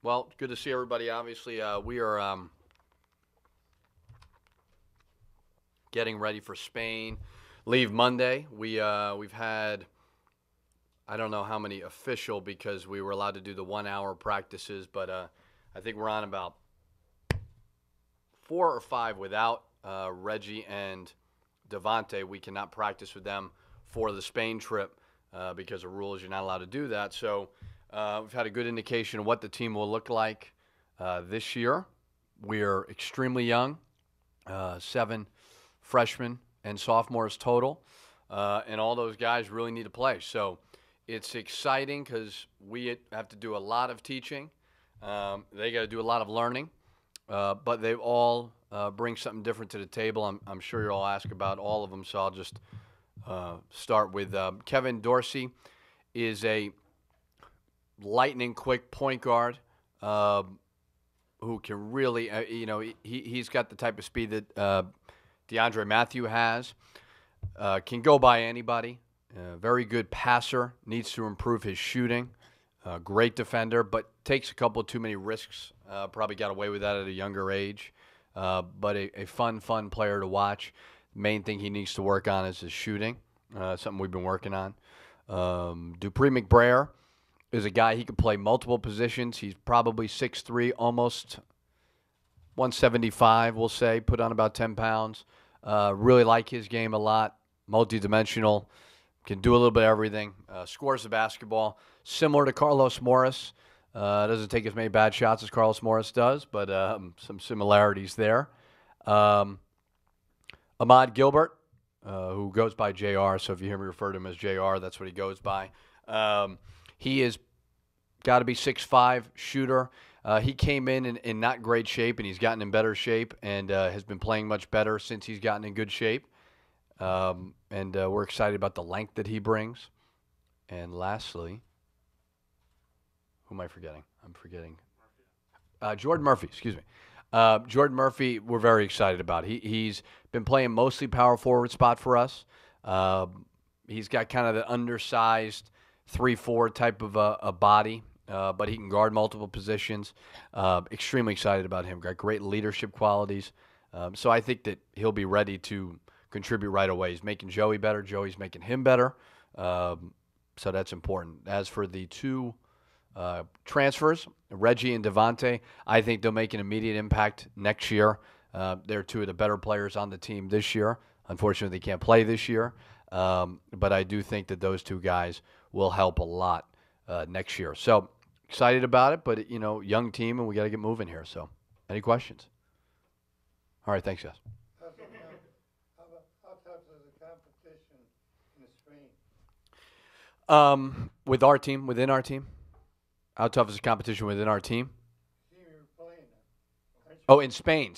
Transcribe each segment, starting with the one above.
Well, good to see everybody. Obviously, we are getting ready for Spain. Leave Monday. We've had I don't know how many official because we were allowed to do the 1 hour practices, but I think we're on about 4 or 5 without Reggie and Devontae. We cannot practice with them for the Spain trip because of rules. You're not allowed to do that. So we've had a good indication of what the team will look like this year. We're extremely young, 7 freshmen and sophomores total, and all those guys really need to play. So it's exciting because we have to do a lot of teaching. They got to do a lot of learning, but they all bring something different to the table. I'm sure you'll all ask about all of them, so I'll just start with Kevin Dorsey is a lightning quick point guard who can really, he's got the type of speed that DeAndre Matthew has. Can go by anybody. Very good passer. Needs to improve his shooting. Great defender, but takes a couple too many risks. Probably got away with that at a younger age. But a fun player to watch. Main thing he needs to work on is his shooting. Something we've been working on. Dupree McBrayer is a guy, he can play multiple positions. He's probably 6'3", almost 175, we'll say, put on about 10 pounds. Really like his game a lot. Multidimensional, can do a little bit of everything. Scores the basketball. Similar to Carlos Morris. Doesn't take as many bad shots as Carlos Morris does, but some similarities there. Ahmad Gilbert, who goes by JR, so if you hear me refer to him as JR, that's what he goes by. He is got to be 6'5", shooter. He came in not great shape, and he's gotten in better shape and has been playing much better since he's gotten in good shape. And we're excited about the length that he brings. And lastly, who am I forgetting? I'm forgetting. Jordan Murphy, excuse me. Jordan Murphy, we're very excited about. He's been playing mostly power forward spot for us. He's got kind of the undersized 3-4 type of a body, but he can guard multiple positions. Extremely excited about him. Got great leadership qualities. So I think that he'll be ready to contribute right away. He's making Joey better. Joey's making him better. So that's important. As for the 2 transfers, Reggie and Devontae, I think they'll make an immediate impact next year. They're 2 of the better players on the team this year. Unfortunately, they can't play this year. But I do think that those 2 guys will help a lot next year. So excited about it, but, young team, and we got to get moving here. So any questions? All right, thanks, guys. How tough is the competition in Spain? With our team, within our team? How tough is the competition within our team? Team you're playing in. Oh, in Spain.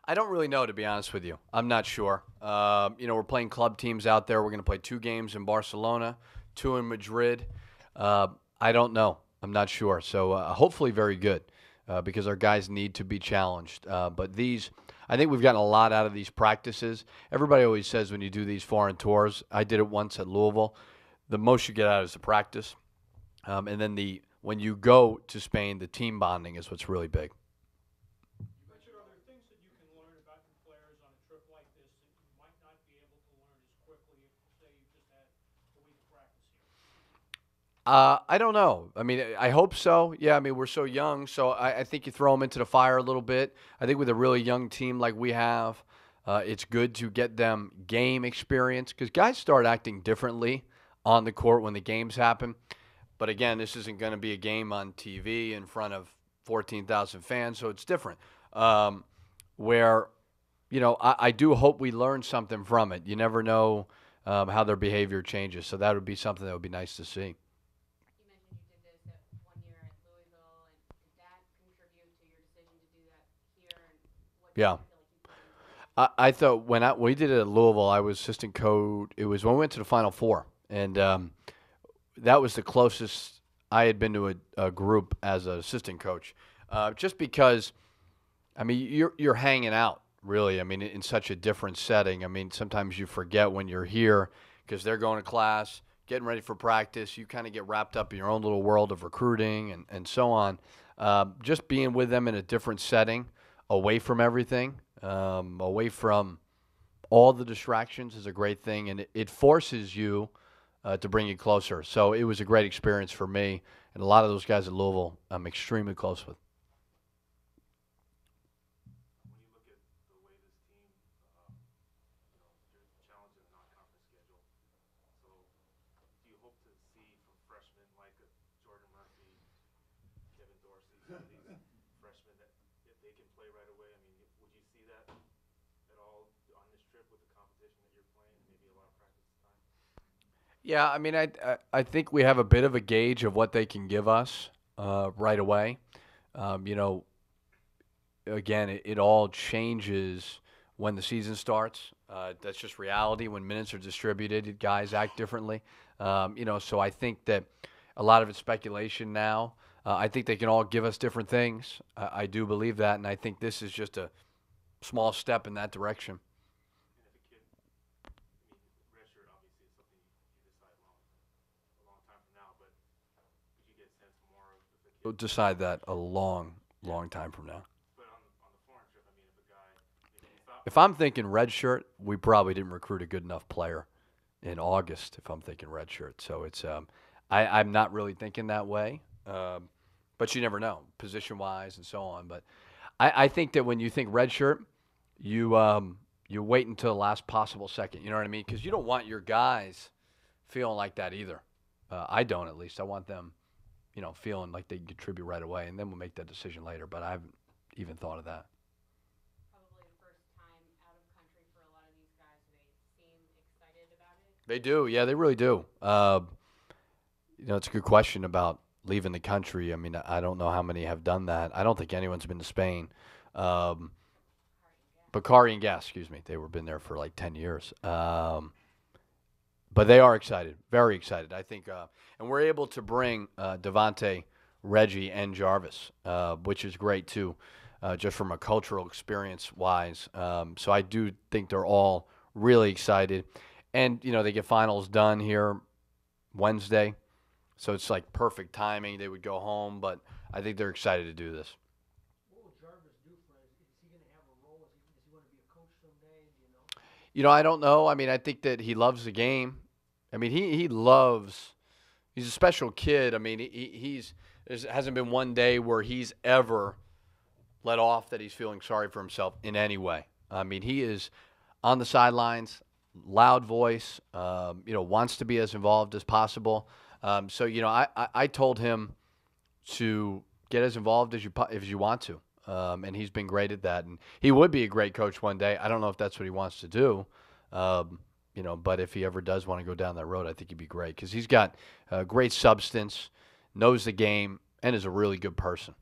I don't really know, to be honest with you. I'm not sure. We're playing club teams out there. We're going to play 2 games in Barcelona, 2 in Madrid. I don't know. I'm not sure. So hopefully very good because our guys need to be challenged. But I think we've gotten a lot out of these practices. Everybody always says when you do these foreign tours, I did it once at Louisville, the most you get out is the practice. And then when you go to Spain, the team bonding is what's really big. You mentioned, are there things that you can learn about your players on a trip like this that you might not be able to learn as quickly if, say, you just had a week of practice here? I don't know. I mean, I hope so. Yeah, I mean, we're so young, so I think you throw them into the fire a little bit. I think with a really young team like we have, it's good to get them game experience because guys start acting differently on the court when the games happen. But again, this isn't going to be a game on TV in front of 14,000 fans, so it's different. Where, I do hope we learn something from it. You never know how their behavior changes, so that would be something that would be nice to see. You mentioned you did this 1 year at Louisville, and did that contribute to your decision to do that here? And what do you Yeah. feel like you put into it? I thought when we did it at Louisville, I was assistant coach. It was when we went to the Final Four, and that was the closest I had been to a group as an assistant coach. Just because, I mean, you're hanging out, really. I mean, in such a different setting. I mean, sometimes you forget when you're here because they're going to class, getting ready for practice. You kind of get wrapped up in your own little world of recruiting and so on. just being with them in a different setting, away from everything, away from all the distractions is a great thing, and it forces you to bring you closer. So it was a great experience for me, and a lot of those guys at Louisville I'm extremely close with. When you look at the way this team, you're challenging the non-conference schedule. So, do you hope to see from freshmen like Jordan Murphy, Kevin Dorsey, some of these freshmen that if they can play right away? I mean, would you see that at all on this trip with the competition that you're playing? Maybe a lot of practice time. Yeah, I mean, I think we have a bit of a gauge of what they can give us right away. You know, again, it all changes when the season starts. That's just reality. When minutes are distributed, guys act differently. You know, so I think that a lot of it's speculation now. I think they can all give us different things. I do believe that, and I think this is just a small step in that direction. And if a kid, I mean, redshirt obviously is something you decide a long time from now. But could you get a sense more of if a kid? We'll decide that a long, long time from now. But on the foreign trip, I mean, if a guy, maybe you thought. If I'm thinking red shirt, we probably didn't recruit a good enough player in August. If I'm thinking red shirt, so it's I'm not really thinking that way. But you never know, position wise and so on. But I think that when you think red shirt, you wait until the last possible second. You know what I mean? Because you don't want your guys feeling like that either. I don't, at least. I want them, you know, feeling like they can contribute right away, and then we'll make that decision later. But I haven't even thought of that. Probably the first time out of country for a lot of these guys. Do they seem excited about it? They do, yeah, they really do. You know, it's a good question about leaving the country. I mean, I don't know how many have done that. I don't think anyone's been to Spain. Bakari and Gas, excuse me. They were been there for like 10 years. But they are excited, very excited. I think, and we're able to bring Devontae, Reggie, and Jarvis, which is great too, just from a cultural experience wise. So I do think they're all really excited. And, you know, they get finals done here Wednesday. So it's like perfect timing. They would go home, but I think they're excited to do this. What will Jarvis do for us? Is he going to have a role? Does he want to be a coach someday? Do you know? You know, I don't know. I mean, I think that he loves the game. I mean, he loves. He's a special kid. I mean, there hasn't been one day where he's ever let off that he's feeling sorry for himself in any way. I mean, he is on the sidelines, loud voice. You know, wants to be as involved as possible. So, you know, I told him to get as involved as you want to, and he's been great at that. And he would be a great coach one day. I don't know if that's what he wants to do, you know, but if he ever does want to go down that road, I think he'd be great because he's got great substance, knows the game, and is a really good person.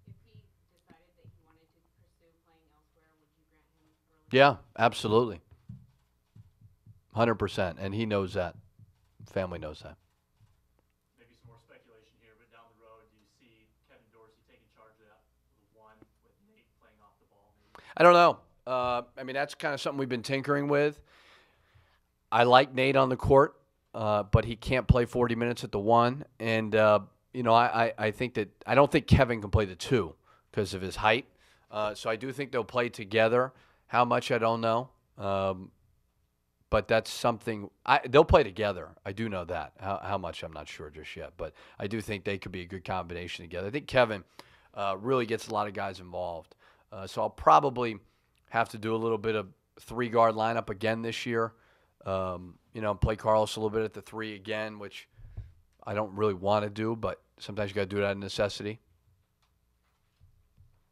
If he decided that he wanted to pursue playing elsewhere, would you grant him early? Yeah, absolutely. 100%, and he knows that. Family knows that. Maybe some more speculation here, but down the road, do you see Kevin Dorsey taking charge of that one with Nate playing off the ball? Maybe? I don't know. I mean, that's kind of something we've been tinkering with. I like Nate on the court, but he can't play 40 minutes at the one. And, you know, I think that – I don't think Kevin can play the two because of his height. So I do think they'll play together. How much, I don't know. But that's something they'll play together. I do know that. How much, I'm not sure just yet. But I do think they could be a good combination together. I think Kevin really gets a lot of guys involved. So I'll probably have to do a little bit of three-guard lineup again this year. You know, play Carlos a little bit at the three again, which I don't really want to do, but sometimes you got to do it out of necessity.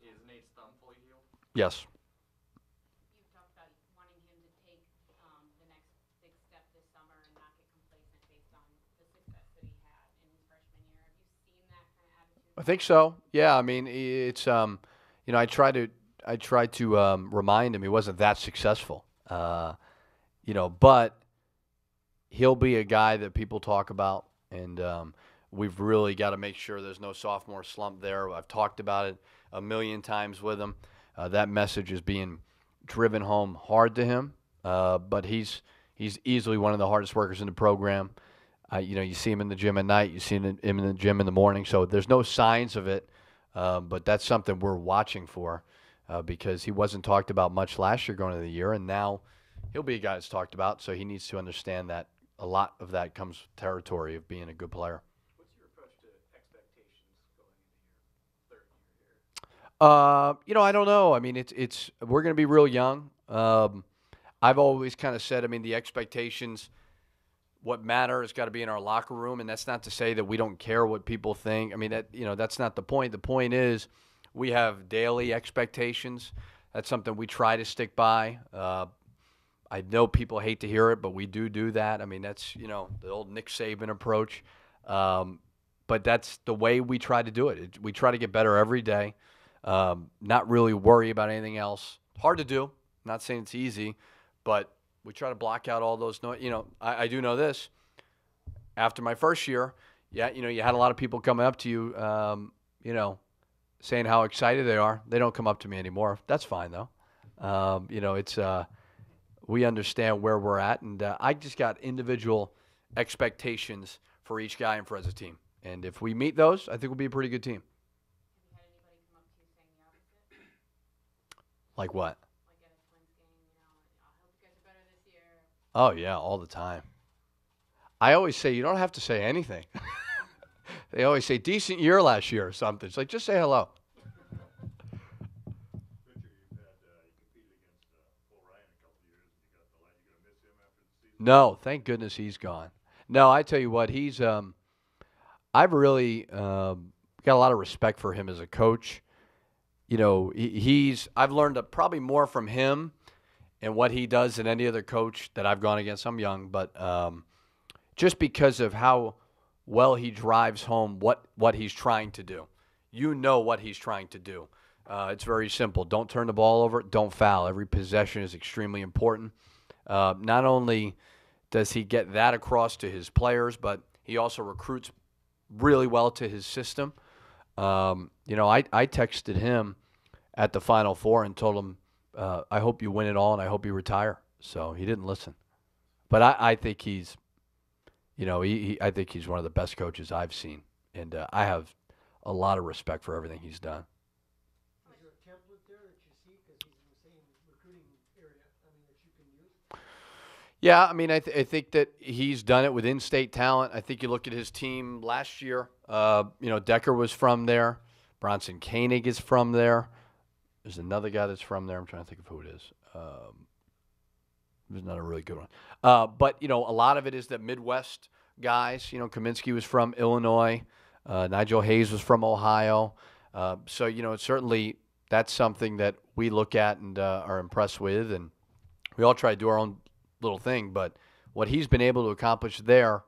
Is Nate's thumb fully healed? Yes. You've talked about wanting him to take the next big step this summer and not get complacent based on the success that he had in his freshman year. Have you seen that kind of attitude? I think so. Yeah, I mean, it's you know, I try to remind him he wasn't that successful. You know, but he'll be a guy that people talk about, and we've really got to make sure there's no sophomore slump there. I've talked about it a million times with him. That message is being driven home hard to him, but he's easily one of the hardest workers in the program. You know, you see him in the gym at night, you see him in the gym in the morning, so there's no signs of it But that's something we're watching for because he wasn't talked about much last year going into the year, and now he'll be a guy that's talked about. So he needs to understand that a lot of that comes with territory of being a good player. What's your approach to expectations going into your third year here? I don't know. I mean, it's we're going to be real young. I've always kind of said, I mean, the expectations, what matter has got to be in our locker room, and that's not to say that we don't care what people think. I mean, that's not the point. The point is we have daily expectations. That's something we try to stick by. I know people hate to hear it, but we do that. I mean, that's, the old Nick Saban approach. But that's the way we try to do it. We try to get better every day, not really worry about anything else. Hard to do. Not saying it's easy, but we try to block out all those. I do know this. After my first year, you had a lot of people coming up to you, saying how excited they are. They don't come up to me anymore. That's fine though. We understand where we're at, and I just got individual expectations for each guy and for as a team. And if we meet those, I think we'll be a pretty good team. Have you had anybody come up to you saying the opposite? Like what? Like at a Twins game, I hope you guys are better this year. Oh, yeah, all the time. I always say you don't have to say anything. They always say, decent year last year or something. It's like, just say hello. No, thank goodness he's gone. No, I tell you what, he's I've really got a lot of respect for him as a coach. I've learned probably more from him and what he does than any other coach that I've gone against. I'm young, but just because of how well he drives home what he's trying to do. You know what he's trying to do. It's very simple. Don't turn the ball over. Don't foul. Every possession is extremely important. Not only does he get that across to his players, but he also recruits really well to his system. I texted him at the Final Four and told him, I hope you win it all and I hope you retire. So he didn't listen. But I think he's, I think he's one of the best coaches I've seen. And I have a lot of respect for everything he's done. Is there a template there that you see, because he's in the same recruiting area, that you can use? Yeah, I mean, I think that he's done it with in-state talent. I think you look at his team last year. Decker was from there. Bronson Koenig is from there. There's another guy that's from there. I'm trying to think of who it is. There's not a really good one. But a lot of it is the Midwest guys. Kaminsky was from Illinois. Nigel Hayes was from Ohio. So, certainly that's something that we look at and are impressed with. And we all try to do our own little thing. But what he's been able to accomplish there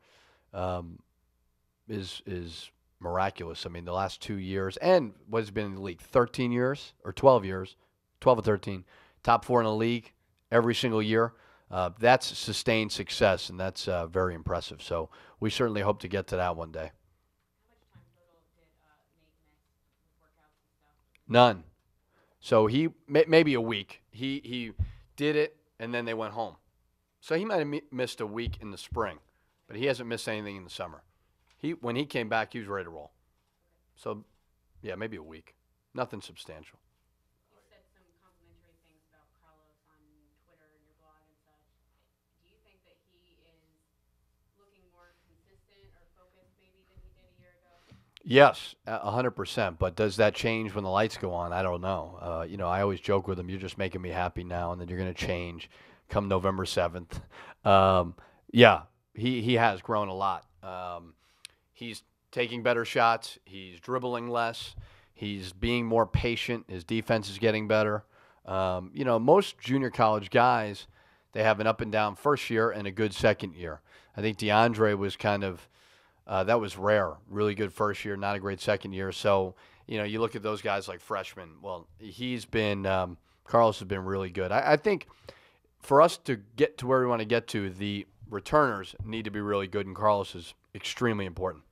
is miraculous. I mean, the last 2 years, and what has been in the league, 13 years or 12 years, 12 or 13, top 4 in the league every single year. That's sustained success, and that's very impressive. So we certainly hope to get to that one day. How much time total did Nate miss with workouts and stuff? None. So he maybe a week. He did it, and then they went home. So he might have missed a week in the spring, but he hasn't missed anything in the summer. When he came back, he was ready to roll. So, yeah, maybe a week. Nothing substantial. You said some complimentary things about Carlos on Twitter and your blog and such. Do you think that he is looking more consistent or focused maybe than he did a year ago? Yes, 100%. But does that change when the lights go on? I don't know. I always joke with him, you're just making me happy now, and then you're going to change come November 7th. Yeah, he has grown a lot. He's taking better shots. He's dribbling less. He's being more patient. His defense is getting better. Most junior college guys, they have an up and down first year and a good second year. I think DeAndre was kind of that was rare. Really good first year, not a great second year. So, you look at those guys like freshmen. Well, Carlos has been really good. I think for us to get to where we want to get to, the returners need to be really good, and Carlos is extremely important.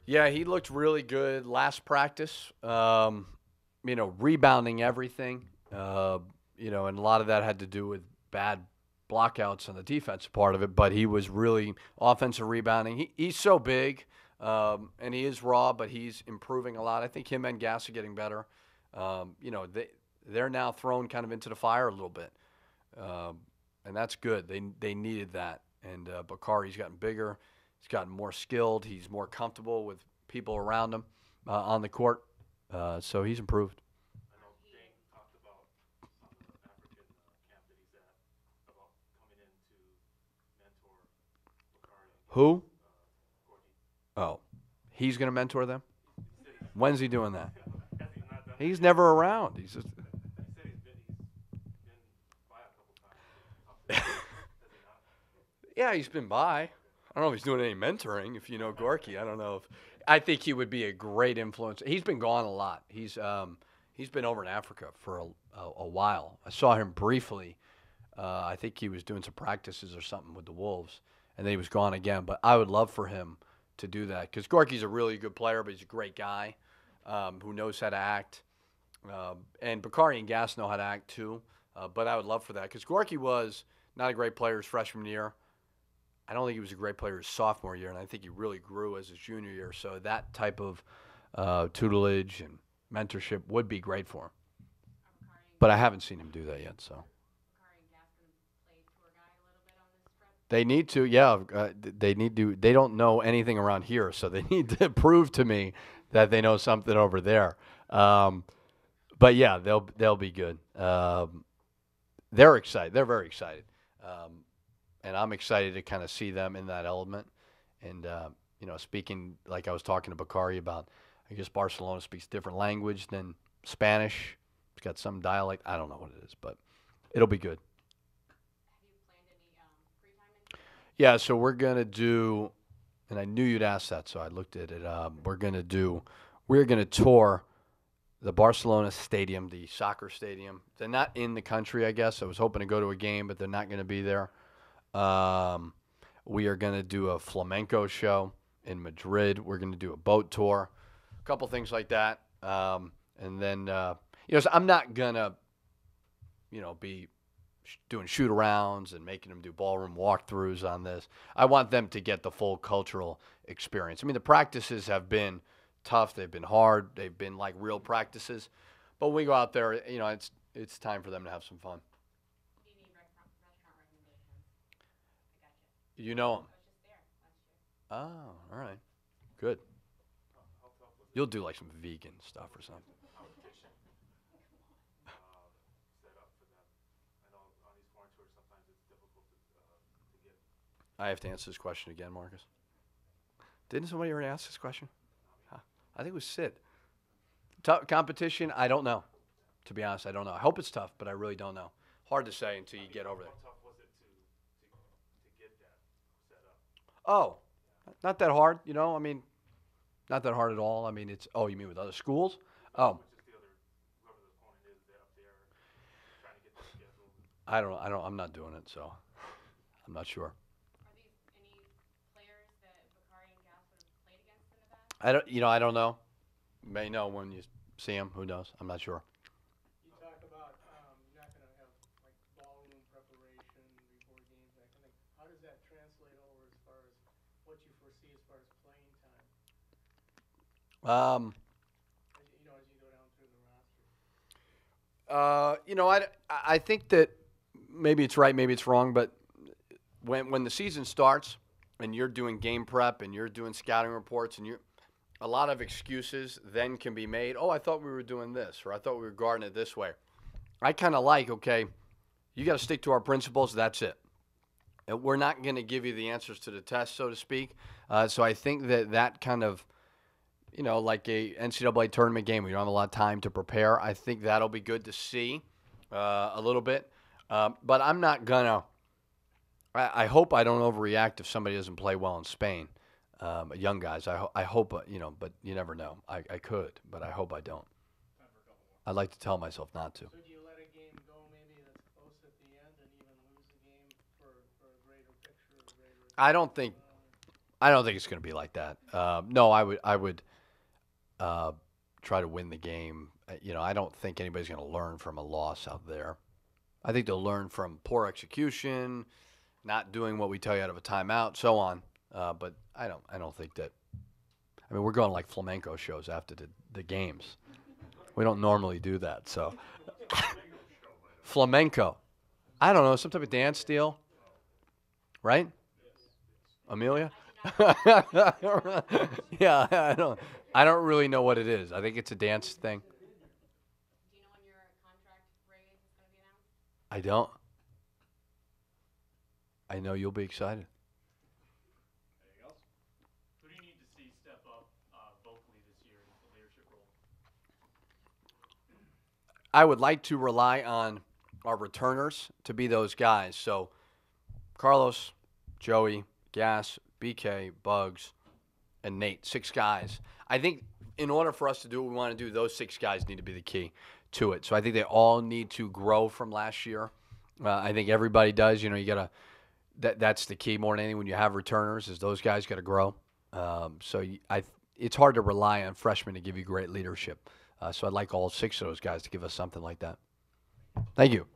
Yeah, he looked really good last practice. Rebounding everything. And a lot of that had to do with bad blockouts on the defensive part of it, but he was really offensive rebounding. He's so big, and he is raw, but he's improving a lot. I think him and Gass are getting better. They're now thrown kind of into the fire a little bit, and that's good. They needed that. And Bakari's gotten bigger. He's gotten more skilled. He's more comfortable with people around him on the court. So he's improved. I know Dane talked about on the African camp that he's at about coming in to mentor Bakari. Who? Gordy. Oh, he's going to mentor them? He said When's he doing that? has he not done He's that? never around. He's just. He said he's been by a couple times. Has he not? Yeah, he's been by. I don't know if he's doing any mentoring. If you know Gorky, I don't know if. I think he would be a great influence. He's been gone a lot. He's been over in Africa for a while. I saw him briefly. I think he was doing some practices or something with the Wolves, and then he was gone again. But I would love for him to do that because Gorky's a really good player, but he's a great guy who knows how to act. And Bakari and Gass know how to act too. But I would love for that because Gorky was not a great player his freshman year. I don't think he was a great player his sophomore year, and I think he really grew as his junior year. So that type of tutelage and mentorship would be great for him. But I haven't seen him do that yet. So Bakari and Gass going to play tour guide a little bit on this trip? they need to, yeah. They need to. They don't know anything around here, so they need to prove to me that they know something over there. But yeah, they'll be good. They're excited. They're very excited. And I'm excited to kind of see them in that element. And, speaking like I was talking to Bakari about, I guess Barcelona speaks a different language than Spanish. It's got some dialect. I don't know what it is, but it'll be good. Have you planned any free time in? Yeah, so we're going to do, and I knew you'd ask that, so I looked at it. We're going to tour the Barcelona stadium, the soccer stadium. They're not in the country, I guess. I was hoping to go to a game, but they're not going to be there. We are going to do a flamenco show in Madrid. We're going to do a boat tour, a couple things like that. And then, so I'm not going to, be doing shoot-arounds and making them do ballroom walkthroughs on this. I want them to get the full cultural experience. I mean, the practices have been tough. They've been hard. They've been like real practices. But when we go out there, it's time for them to have some fun. Do you need restaurant recommendations? I got you. You know them. I was just there last year. Oh, all right. Good. You'll do like some vegan stuff or something. Competition set up for them. I know on these foreign tours sometimes it's difficult to get. I have to answer this question again, Marcus. Didn't somebody already ask this question? Huh. I think it was Sid. Competition, I don't know. To be honest, I don't know. I hope it's tough, but I really don't know. Hard to say until you get over there. How tough was it to get that set up? Oh, not that hard, not that hard at all. I mean, you mean with other schools? Oh, Just the other, whoever the opponent is up there, trying to get the schedule. I don't, I'm not doing it, so I'm not sure. Are these any players that Bakari and Gass would have played against in the past? I don't know. May know when you see him. Who knows? I'm not sure. You talk about, you're not gonna have like ballroom preparation before games, that kind of thing. How does that translate over as far as what you foresee as far as playing time? As you go down through the roster? I think that maybe it's right, maybe it's wrong, but when the season starts and you're doing game prep and you're doing scouting reports and a lot of excuses then can be made. Oh, I thought we were doing this, or I thought we were guarding it this way. I kind of okay, you got to stick to our principles. That's it. And we're not going to give you the answers to the test, so to speak. So I think that kind of, like a NCAA tournament game where you don't have a lot of time to prepare, I think that'll be good to see a little bit. But I'm not going to – I hope I don't overreact if somebody doesn't play well in Spain. Young guys, I hope, but you never know. I could, but I hope I don't. I'd like to tell myself not to. So do you let a game go maybe that's close at the end and even lose the game for a greater picture, a greater? I don't think it's going to be like that. No, I would try to win the game. I don't think anybody's going to learn from a loss out there. I think they'll learn from poor execution, not doing what we tell you out of a timeout, so on. But I don't think that. I mean, we're going like flamenco shows after the games. We don't normally do that, so. Flamenco. I don't know, some type of dance deal, right? Amelia? Yeah, I don't really know what it is. I think it's a dance thing. Do you know when your contract raise is gonna be announced? I don't. I know you'll be excited. Anything else? Who do you need to see step up vocally this year in the leadership role? I would like to rely on our returners to be those guys. So Carlos, Joey, Gas, BK, Bugs, and Nate, 6 guys. I think in order for us to do what we want to do, those 6 guys need to be the key to it. So I think they all need to grow from last year. I think everybody does. You know, you got to. That's the key more than anything when you have returners is those guys got to grow. It's hard to rely on freshmen to give you great leadership. So I'd like all 6 of those guys to give us something like that. Thank you.